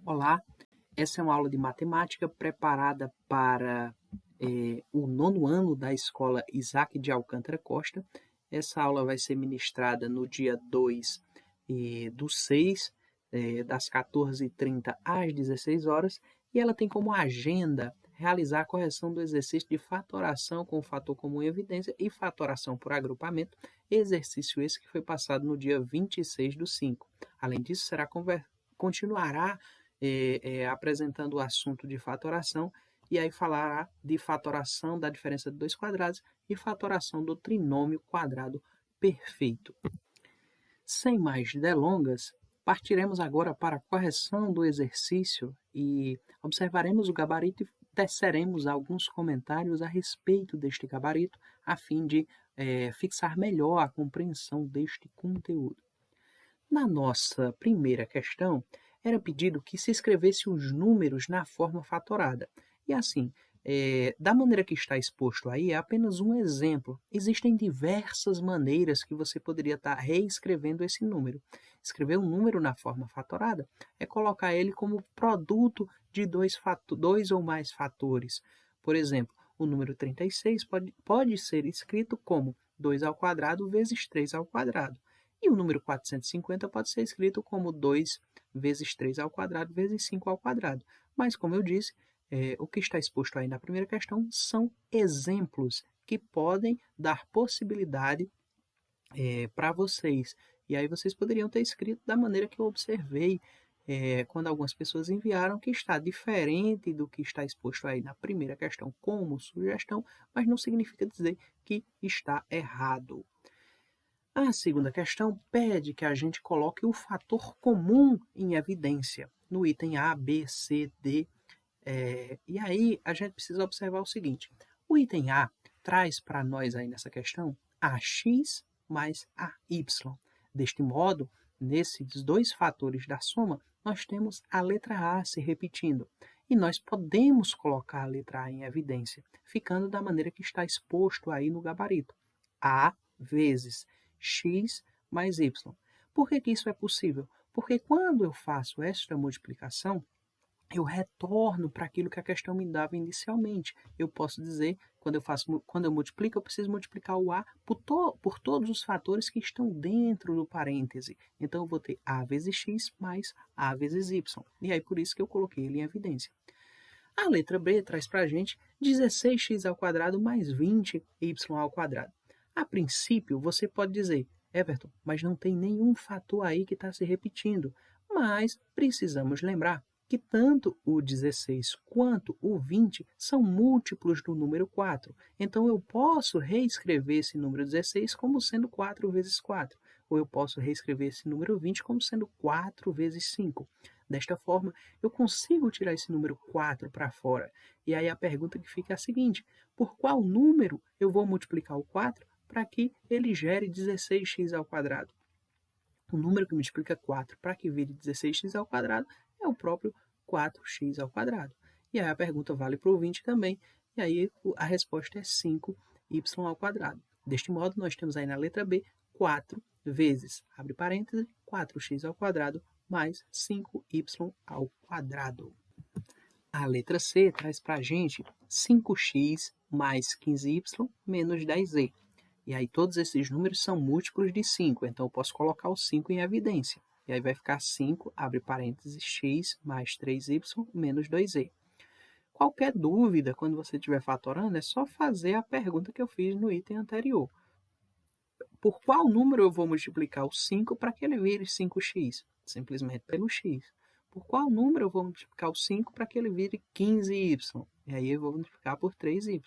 Olá, essa é uma aula de matemática preparada para o nono ano da escola Isaac de Alcântara Costa. Essa aula vai ser ministrada no dia 2 do 6, das 14h30 às 16 horas, e ela tem como agenda realizar a correção do exercício de fatoração com o fator comum em evidência e fatoração por agrupamento, exercício esse que foi passado no dia 26 do 5. Além disso, continuará apresentando o assunto de fatoração, e aí falará de fatoração da diferença de dois quadrados e fatoração do trinômio quadrado perfeito. Sem mais delongas, partiremos agora para a correção do exercício e observaremos o gabarito e teceremos alguns comentários a respeito deste gabarito, a fim de fixar melhor a compreensão deste conteúdo. Na nossa primeira questão, era pedido que se escrevesse os números na forma fatorada. E assim, da maneira que está exposto aí, é apenas um exemplo. Existem diversas maneiras que você poderia estar reescrevendo esse número. Escrever um número na forma fatorada é colocar ele como produto de dois ou mais fatores. Por exemplo, o número 36 pode ser escrito como 2 ao quadrado vezes 3 ao quadrado. E o número 450 pode ser escrito como 2 vezes 3 ao quadrado vezes 5 ao quadrado. Mas, como eu disse, o que está exposto aí na primeira questão são exemplos que podem dar possibilidade para vocês. E aí vocês poderiam ter escrito da maneira que eu observei quando algumas pessoas enviaram, que está diferente do que está exposto aí na primeira questão como sugestão, mas não significa dizer que está errado. A segunda questão pede que a gente coloque o fator comum em evidência, no item A, B, C, D. E aí a gente precisa observar o seguinte: o item A traz para nós aí nessa questão AX mais AY. Deste modo, nesses dois fatores da soma, nós temos a letra A se repetindo. E nós podemos colocar a letra A em evidência, ficando da maneira que está exposto aí no gabarito. A vezes x mais y. Por que isso é possível? Porque quando eu faço esta multiplicação, eu retorno para aquilo que a questão me dava inicialmente. Eu posso dizer, quando eu multiplico, eu preciso multiplicar o A por todos os fatores que estão dentro do parêntese. Então, eu vou ter A vezes x mais A vezes y. E aí, por isso que eu coloquei ele em evidência. A letra B traz para a gente 16x ao quadrado mais 20y ao quadrado. A princípio, você pode dizer, Everton, mas não tem nenhum fator aí que está se repetindo. Mas precisamos lembrar que tanto o 16 quanto o 20 são múltiplos do número 4. Então, eu posso reescrever esse número 16 como sendo 4 vezes 4. Ou eu posso reescrever esse número 20 como sendo 4 vezes 5. Desta forma, eu consigo tirar esse número 4 para fora. E aí a pergunta que fica é a seguinte: por qual número eu vou multiplicar o 4 para que ele gere 16x ao quadrado? O número que multiplica 4 para que vire 16x ao quadrado é o próprio 4x ao quadrado. E aí a pergunta vale para o 20 também. E aí a resposta é 5y ao quadrado. Deste modo, nós temos aí na letra B 4 vezes, abre parênteses, 4x ao quadrado mais 5y ao quadrado. A letra C traz para a gente 5x mais 15y menos 10z. E aí todos esses números são múltiplos de 5, então eu posso colocar o 5 em evidência. E aí vai ficar 5, abre parênteses, x mais 3y menos 2z. Qualquer dúvida, quando você estiver fatorando, é só fazer a pergunta que eu fiz no item anterior. Por qual número eu vou multiplicar o 5 para que ele vire 5x? Simplesmente pelo x. Por qual número eu vou multiplicar o 5 para que ele vire 15y? E aí eu vou multiplicar por 3y.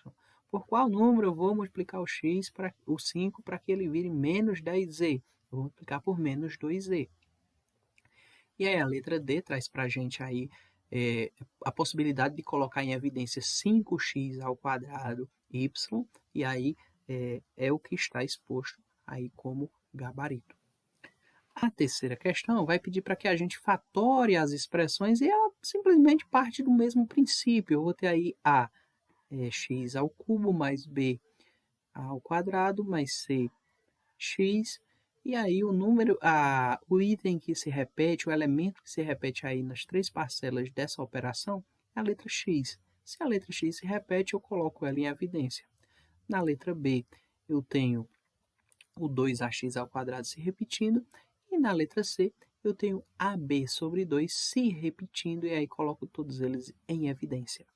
Por qual número eu vou multiplicar o 5 para que ele vire menos 10z? Eu vou multiplicar por menos 2z. E aí a letra D traz para a gente aí a possibilidade de colocar em evidência 5x ao quadrado y, e aí é o que está exposto aí como gabarito. A terceira questão vai pedir para que a gente fatore as expressões e ela simplesmente parte do mesmo princípio. Eu vou ter aí A x ao cubo mais B ao quadrado mais C x E aí o item que se repete, o elemento que se repete aí nas 3 parcelas dessa operação é a letra x. Se a letra x se repete, eu coloco ela em evidência. Na letra b, eu tenho o 2ax² se repetindo, e na letra c, eu tenho ab sobre 2 se repetindo, e aí coloco todos eles em evidência.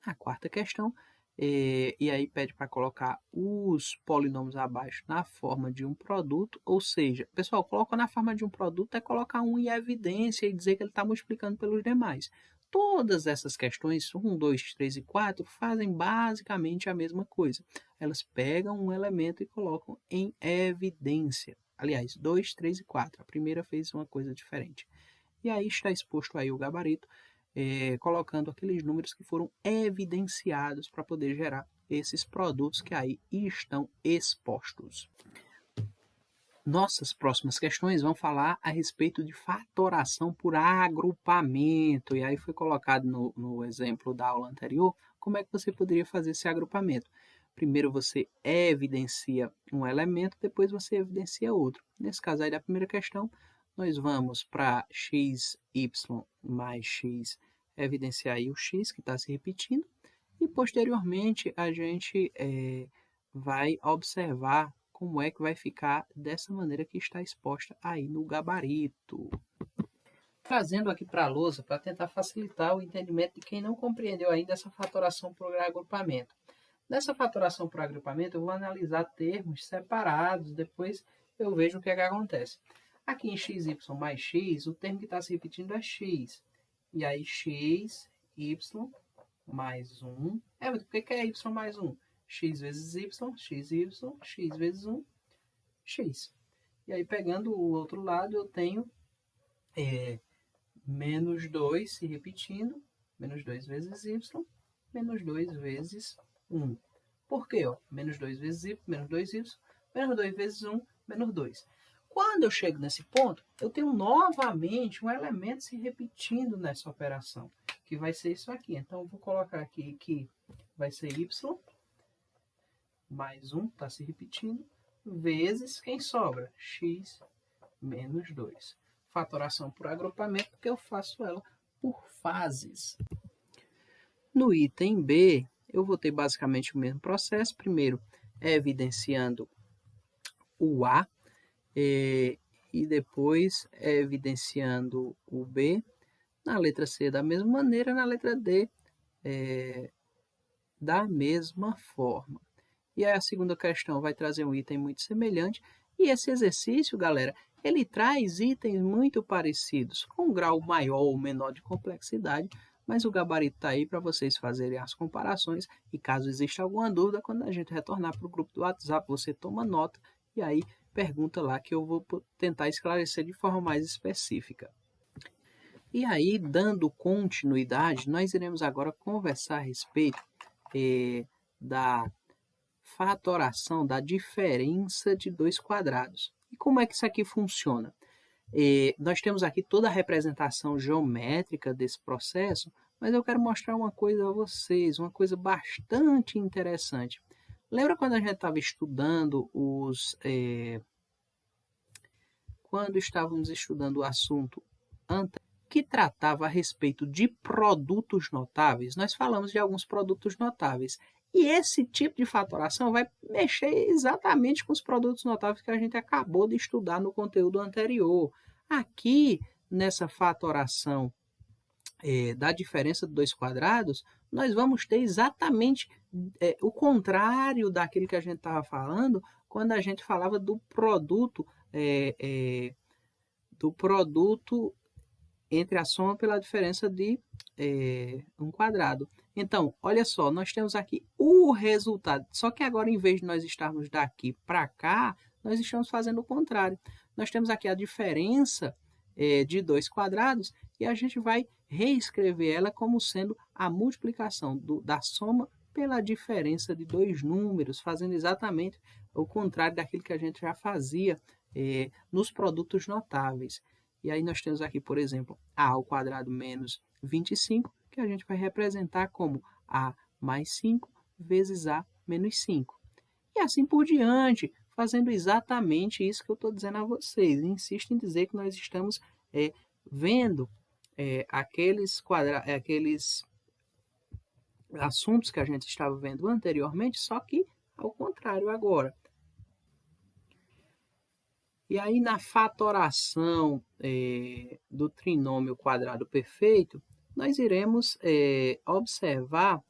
Na quarta questão, e aí pede para colocar os polinômios abaixo na forma de um produto, ou seja, pessoal, coloca na forma de um produto é colocar um em evidência e dizer que ele está multiplicando pelos demais. Todas essas questões, 1, 2, 3 e 4, fazem basicamente a mesma coisa. Elas pegam um elemento e colocam em evidência. Aliás, 2, 3 e 4. A primeira fez uma coisa diferente. E aí está exposto aí o gabarito, colocando aqueles números que foram evidenciados para poder gerar esses produtos que aí estão expostos. Nossas próximas questões vão falar a respeito de fatoração por agrupamento. E aí foi colocado no exemplo da aula anterior como é que você poderia fazer esse agrupamento. Primeiro você evidencia um elemento, depois você evidencia outro. Nesse caso aí da primeira questão, nós vamos para xy mais x, evidenciar aí o x que está se repetindo, e posteriormente a gente vai observar como é que vai ficar dessa maneira que está exposta aí no gabarito. Trazendo aqui para a lousa para tentar facilitar o entendimento de quem não compreendeu ainda essa fatoração por agrupamento. Nessa fatoração por agrupamento, eu vou analisar termos separados, depois eu vejo o que é que acontece. Aqui em xy mais x, o termo que está se repetindo é x. E aí x, y mais 1. Mas por que é y mais 1? X vezes y, x vezes 1, x. E aí, pegando o outro lado, eu tenho menos 2 se repetindo, menos 2 vezes y, menos 2 vezes 1. Por quê? Menos 2 vezes y, menos 2y, menos 2 vezes 1, menos 2. Quando eu chego nesse ponto, eu tenho novamente um elemento se repetindo nessa operação, que vai ser isso aqui. Então, eu vou colocar aqui que vai ser y mais 1, está se repetindo, vezes quem sobra? X menos 2. Fatoração por agrupamento, porque eu faço ela por fases. No item B, eu vou ter basicamente o mesmo processo. Primeiro, evidenciando o A, e depois evidenciando o B. Na letra C, da mesma maneira. Na letra D, da mesma forma. E aí a segunda questão vai trazer um item muito semelhante. E esse exercício, galera, ele traz itens muito parecidos, com um grau maior ou menor de complexidade, mas o gabarito está aí para vocês fazerem as comparações. E caso exista alguma dúvida, quando a gente retornar para o grupo do WhatsApp, você toma nota e aí pergunta lá que eu vou tentar esclarecer de forma mais específica. E aí, dando continuidade, nós iremos agora conversar a respeito da fatoração da diferença de 2 quadrados. E como é que isso aqui funciona? Nós temos aqui toda a representação geométrica desse processo, mas eu quero mostrar uma coisa a vocês, uma coisa bastante interessante. Lembra quando a gente estava estudando quando estávamos estudando o assunto que tratava a respeito de produtos notáveis? Nós falamos de alguns produtos notáveis. E esse tipo de fatoração vai mexer exatamente com os produtos notáveis que a gente acabou de estudar no conteúdo anterior. Aqui, nessa fatoração da diferença de 2 quadrados, nós vamos ter exatamente o contrário daquilo que a gente estava falando quando a gente falava do produto entre a soma pela diferença de um quadrado. Então, olha só, nós temos aqui o resultado. Só que agora, em vez de nós estarmos daqui para cá, nós estamos fazendo o contrário. Nós temos aqui a diferença de 2 quadrados e a gente vai reescrever ela como sendo a multiplicação da soma pela diferença de 2 números, fazendo exatamente o contrário daquilo que a gente já fazia nos produtos notáveis. E aí nós temos aqui, por exemplo, a ao quadrado menos 25, que a gente vai representar como a mais 5 vezes a menos 5. E assim por diante, fazendo exatamente isso que eu estou dizendo a vocês. Insisto em dizer que nós estamos vendo aqueles assuntos que a gente estava vendo anteriormente, só que ao contrário agora. E aí, na fatoração do trinômio quadrado perfeito, nós iremos observar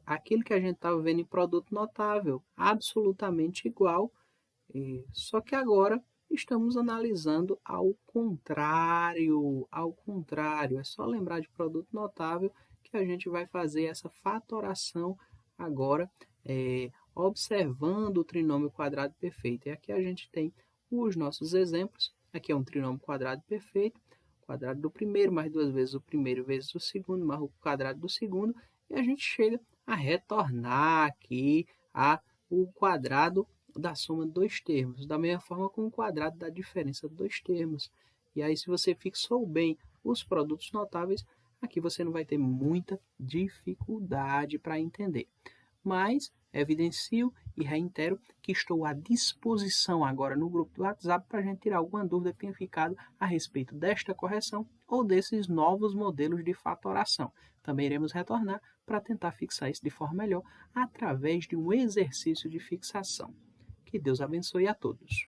aquilo que a gente estava vendo em produto notável, absolutamente igual, só que agora estamos analisando ao contrário. Ao contrário, é só lembrar de produto notável que a gente vai fazer essa fatoração agora, observando o trinômio quadrado perfeito. E aqui a gente tem os nossos exemplos. Aqui é um trinômio quadrado perfeito, quadrado do primeiro mais duas vezes o primeiro vezes o segundo, mais o quadrado do segundo, e a gente chega a retornar aqui o quadrado da soma de dois termos, da mesma forma como o quadrado da diferença de dois termos. E aí, se você fixou bem os produtos notáveis, aqui você não vai ter muita dificuldade para entender. Mas evidencio e reitero que estou à disposição agora no grupo do WhatsApp para a gente tirar alguma dúvida que tenha ficado a respeito desta correção ou desses novos modelos de fatoração. Também iremos retornar para tentar fixar isso de forma melhor através de um exercício de fixação. Que Deus abençoe a todos.